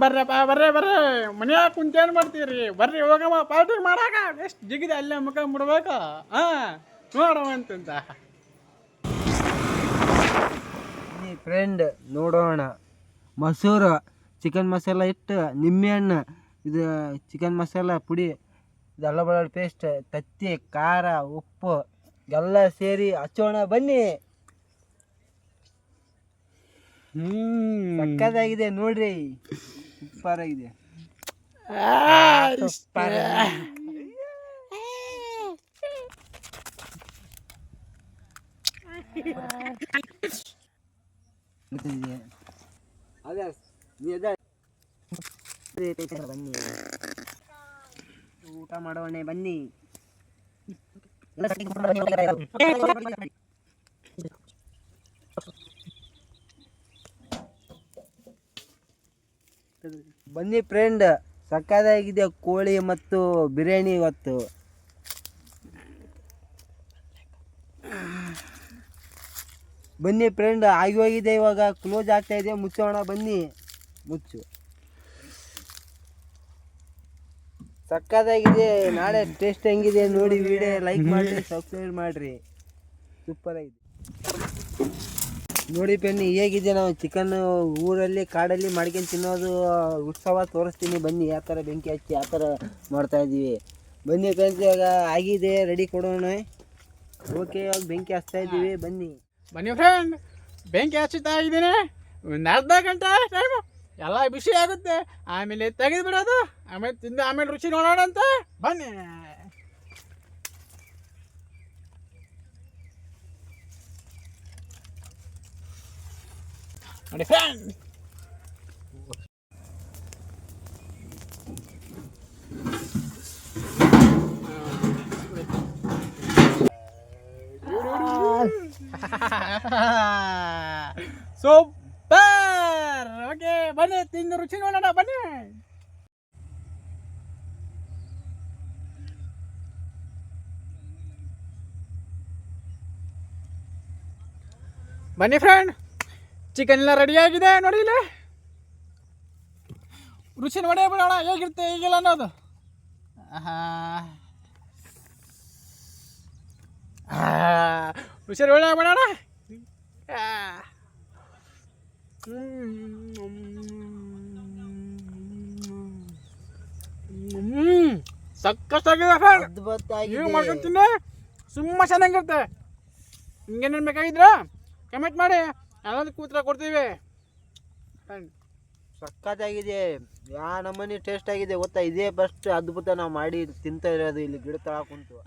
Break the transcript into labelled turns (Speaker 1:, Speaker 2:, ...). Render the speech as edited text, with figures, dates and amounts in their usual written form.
Speaker 1: ಬರ್ರಪ್ಪ ಬರ್ರಿ ಮನ್ಯಾಗ ಕುಂತೇನು ಮಾಡ್ತೀರಿ ಬರ್ರಿ ಹೋಗಮ್ಮ ಪಾರ್ಟಿ ಮಾಡಾಕ ಎಷ್ಟು ಜಿಗಿದೆ ಅಲ್ಲೇ ಮುಖ ಮುಡ್ಬೇಕು ನೋಡವಂತ
Speaker 2: ಫ್ರೆಂಡ್ ನೋಡೋಣ ಮೊಸರು ಚಿಕನ್ ಮಸಾಲ ಇಟ್ಟು ನಿಂಬೆಹಣ್ಣು ಇದು ಚಿಕನ್ ಮಸಾಲ ಪುಡಿ ಇದು ಅಲ್ಲ ಬೆಳ್ಳುಳ್ಳಿ ಪೇಸ್ಟ್ ತತ್ತಿ ಖಾರ ಉಪ್ಪು ಎಲ್ಲ ಸೇರಿ ಹಚ್ಚೋಣ ಬನ್ನಿ. ಸಕ್ಕತ್ತಾಗಿದೆ ನೋಡ್ರಿ, ಸೂಪರ್ ಆಗಿದೆ. ಬನ್ನಿ ಊಟ ಮಾಡೋಣ ಬನ್ನಿ. ಬನ್ನಿ ಫ್ರೆಂಡ್, ಸಕ್ಕತ್ತಾಗಿದೆ ಕೋಳಿ ಮತ್ತು ಬಿರಿಯಾನಿ ಇವತ್ತು. ಬನ್ನಿ ಫ್ರೆಂಡ್, ಆಗಿ ಹೋಗಿದೆ, ಇವಾಗ ಕ್ಲೋಸ್ ಆಗ್ತಾ ಇದೆ, ಮುಚ್ಚೋಣ ಬನ್ನಿ. ಮುಚ್ಚು. ಸಕ್ಕತ್ತಾಗಿದೆ. ನಾಳೆ ಟೇಸ್ಟ್ ಹೆಂಗಿದೆ ನೋಡಿ, ವಿಡಿಯೋ ಲೈಕ್ ಮಾಡಿರಿ, ಸಬ್ಸ್ಕ್ರೈಬ್ ಮಾಡಿರಿ. ಸೂಪರ್ ಆಗಿದೆ ನೋಡಿ ಬನ್ನಿ. ಹೇಗಿದೆ ನಾವು ಚಿಕನ್ ಊರಲ್ಲಿ ಕಾಡಲ್ಲಿ ಮಾಡ್ಕೊಂಡು ತಿನ್ನೋದು ಉತ್ಸವ ತೋರಿಸ್ತೀನಿ ಬನ್ನಿ. ಯಾವ ಥರ ಬೆಂಕಿ ಹಚ್ಚಿ ಯಾವ ಥರ ಮಾಡ್ತಾಯಿದ್ದೀವಿ ಬನ್ನಿ ಫ್ರೆಂಡ್ಸ್. ಇವಾಗ ಆಗಿದೆ, ರೆಡಿ ಕೊಡೋಣ. ಓಕೆ, ಇವಾಗ ಬೆಂಕಿ ಹಚ್ತಾ ಇದ್ದೀವಿ ಬನ್ನಿ.
Speaker 1: ಬನ್ನಿ ಫ್ರೆಂಡ್, ಬೆಂಕಿ ಹಚ್ಚುತ್ತಾ ಇದ್ದೀನಿ. ಒಂದು ಅರ್ಧ ಗಂಟೆ ಟೈಮು ಎಲ್ಲ ಬಿಸಿ ಆಗುತ್ತೆ, ಆಮೇಲೆ ತೆಗೆದು ಬಿಡೋದು, ಆಮೇಲೆ ತಿಂದು ಆಮೇಲೆ ರುಚಿ ನೋಡೋಣ ಅಂತ ಬನ್ನಿ. ನೋಡಿ ಫ್ರೆಂಡ್, ಸೂಪರ್. ಓಕೆ ಬನ್ನಿ, ತಿಂದು ರುಚಿ ನೋಡೋಣ ಬನ್ನಿ. ಬನ್ನಿ ಫ್ರೆಂಡ್, ಚಿಕನ್ ಎಲ್ಲ ರೆಡಿಯಾಗಿದೆ ನೋಡಿ. ಇಲ್ಲಿ ರುಚಿ ನೋಡೇ ಬಿಡೋಣ ಹೇಗಿರುತ್ತೆ ಹೇಗಿಲ್ಲ ಅನ್ನೋದು. ರುಚಿ ಒಳ್ಳೆ ಬಿಡೋಣ. ಸಕ್ಕತ್ತಾಗಿದೆ ಫ್ರೆಂಡ್, ನೀವು ಮಾಡ್ಕೊಂತೀನಿ, ತುಂಬ ಚೆನ್ನಾಗಿರುತ್ತೆ. ಹಿಂಗೇನೇನು ಬೇಕಾಗಿದ್ರ ಕಮೆಂಟ್ ಮಾಡಿ, ಎಲ್ಲದಕ್ಕೂ ಕೂತ್ರ ಕೊಡ್ತೀವಿ.
Speaker 2: ಸಕ್ಕತ್ತಾಗಿದೆ, ಯಾ ನಮ್ಮನೆ ಟೇಸ್ಟ್ ಆಗಿದೆ ಗೊತ್ತಾ. ಇದೇ ಫಸ್ಟ್ ಅದ್ಭುತ ನಾವು ಮಾಡಿ ತಿಂತಾ ಇರೋದು ಇಲ್ಲಿ ಗಿಡ ತಳ ಕುಂತು.